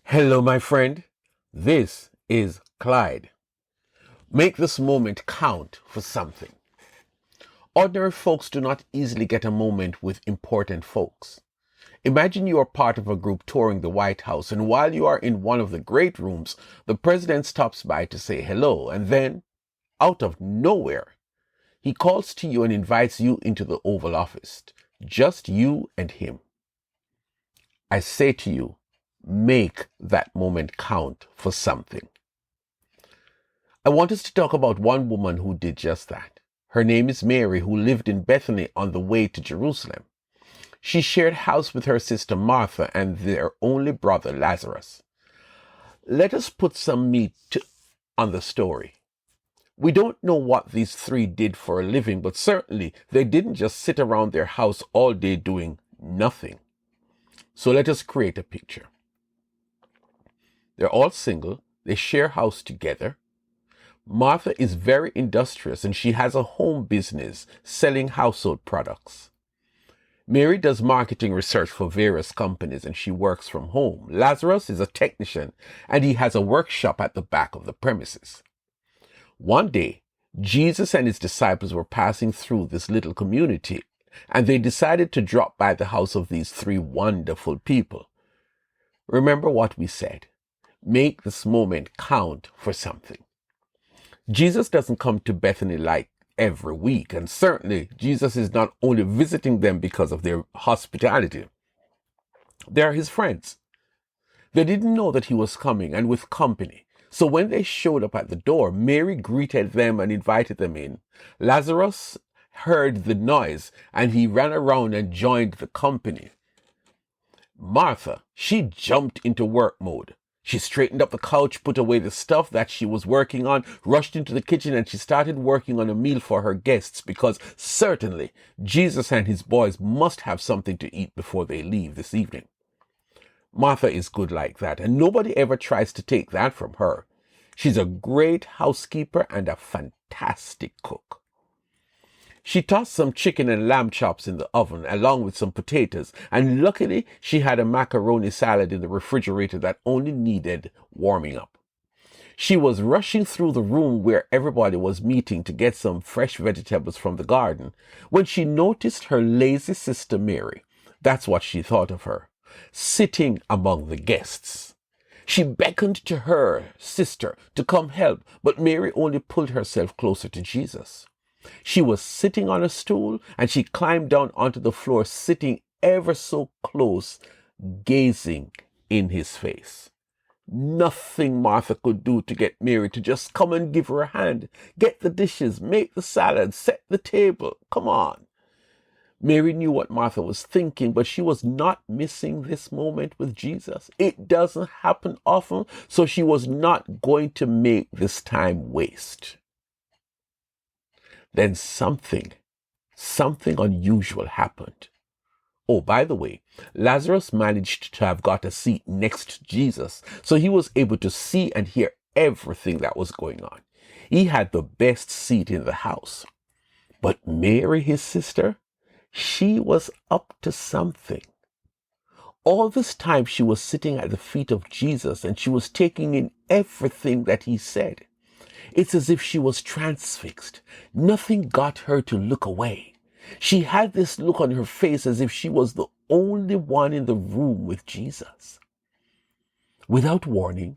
Hello, my friend. This is Clyde. Make this moment count for something. Ordinary folks do not easily get a moment with important folks. Imagine you are part of a group touring the White House, and while you are in one of the great rooms, the president stops by to say hello, and then, out of nowhere, he calls to you and invites you into the Oval Office. Just you and him. I say to you, make that moment count for something. I want us to talk about one woman who did just that. Her name is Mary, who lived in Bethany on the way to Jerusalem. She shared house with her sister Martha and their only brother Lazarus. Let us put some meat on the story. We don't know what these three did for a living, but certainly they didn't just sit around their house all day doing nothing. So let us create a picture. They're all single. They share house together. Martha is very industrious and she has a home business selling household products. Mary does marketing research for various companies and she works from home. Lazarus is a technician and he has a workshop at the back of the premises. One day, Jesus and his disciples were passing through this little community and they decided to drop by the house of these three wonderful people. Remember what we said. Make this moment count for something. Jesus doesn't come to Bethany like every week, and certainly Jesus is not only visiting them because of their hospitality. They are his friends. They didn't know that he was coming and with company. So when they showed up at the door, Mary greeted them and invited them in. Lazarus heard the noise and he ran around and joined the company. Martha, she jumped into work mode. She straightened up the couch, put away the stuff that she was working on, rushed into the kitchen, and she started working on a meal for her guests because certainly Jesus and his boys must have something to eat before they leave this evening. Martha is good like that, and nobody ever tries to take that from her. She's a great housekeeper and a fantastic cook. She tossed some chicken and lamb chops in the oven along with some potatoes, and luckily she had a macaroni salad in the refrigerator that only needed warming up. She was rushing through the room where everybody was meeting to get some fresh vegetables from the garden when she noticed her lazy sister Mary. That's what she thought of her, sitting among the guests. She beckoned to her sister to come help, but Mary only pulled herself closer to Jesus. She was sitting on a stool and she climbed down onto the floor, sitting ever so close, gazing in his face. Nothing Martha could do to get Mary to just come and give her a hand, get the dishes, make the salad, set the table. Come on. Mary knew what Martha was thinking, but she was not missing this moment with Jesus. It doesn't happen often, so she was not going to make this time waste. Then something unusual happened. Oh, by the way, Lazarus managed to have got a seat next to Jesus, so he was able to see and hear everything that was going on. He had the best seat in the house. But Mary, his sister, she was up to something. All this time she was sitting at the feet of Jesus and she was taking in everything that he said. It's as if she was transfixed. Nothing got her to look away. She had this look on her face as if she was the only one in the room with Jesus. Without warning,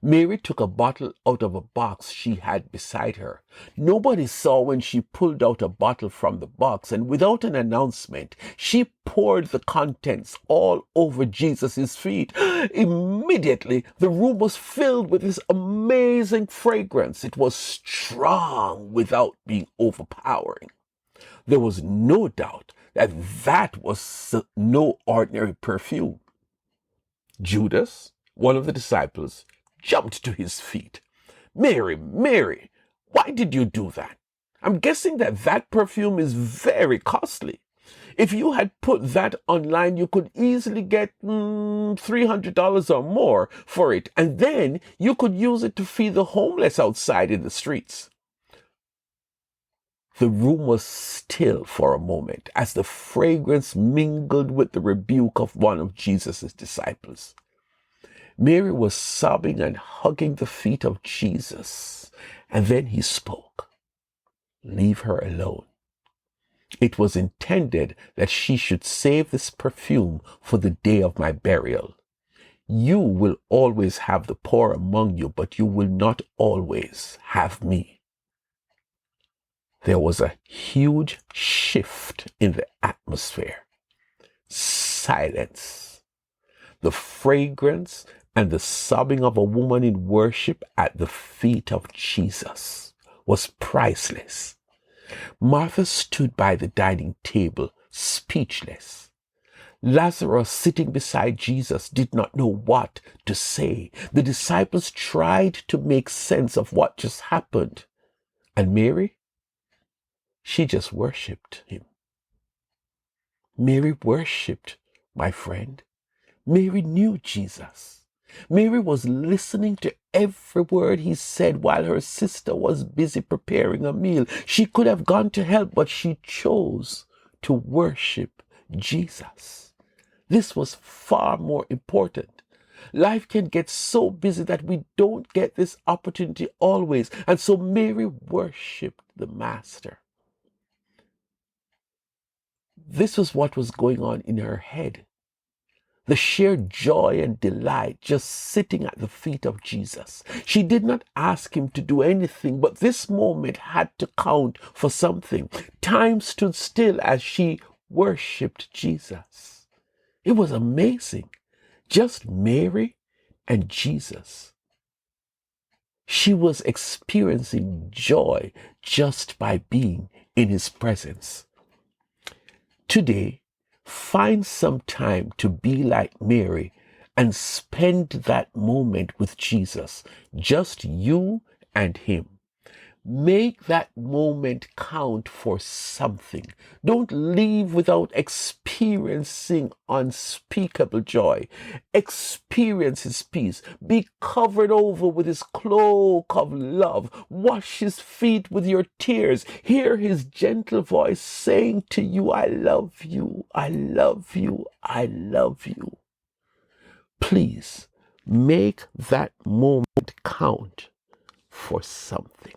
Mary took a bottle out of a box she had beside her. Nobody saw when she pulled out a bottle from the box, and without an announcement, she poured the contents all over Jesus' feet. Immediately, the room was filled with this amazing fragrance. It was strong without being overpowering. There was no doubt that that was no ordinary perfume. Judas, one of the disciples, jumped to his feet. Mary, Mary, why did you do that? I'm guessing that perfume is very costly. If you had put that online, you could easily get $300 or more for it, and then you could use it to feed the homeless outside in the streets. The room was still for a moment as the fragrance mingled with the rebuke of one of Jesus' disciples. Mary was sobbing and hugging the feet of Jesus. And then he spoke, "Leave her alone." It was intended that she should save this perfume for the day of my burial. You will always have the poor among you, but you will not always have me. There was a huge shift in the atmosphere. Silence. The fragrance and the sobbing of a woman in worship at the feet of Jesus was priceless. Martha stood by the dining table, speechless. Lazarus, sitting beside Jesus, did not know what to say. The disciples tried to make sense of what just happened. And Mary, she just worshipped him. Mary worshipped, my friend. Mary knew Jesus. Mary was listening to every word he said while her sister was busy preparing a meal. She could have gone to help, but she chose to worship Jesus. This was far more important. Life can get so busy that we don't get this opportunity always. And so Mary worshiped the Master. This was what was going on in her head. The sheer joy and delight just sitting at the feet of Jesus. She did not ask him to do anything, but this moment had to count for something. Time stood still as she worshiped Jesus. It was amazing. Just Mary and Jesus. She was experiencing joy just by being in his presence. Today, find some time to be like Mary and spend that moment with Jesus, just you and him. Make that moment count for something. Don't leave without experiencing unspeakable joy. Experience his peace. Be covered over with his cloak of love. Wash his feet with your tears. Hear his gentle voice saying to you, "I love you, I love you, I love you." Please make that moment count for something.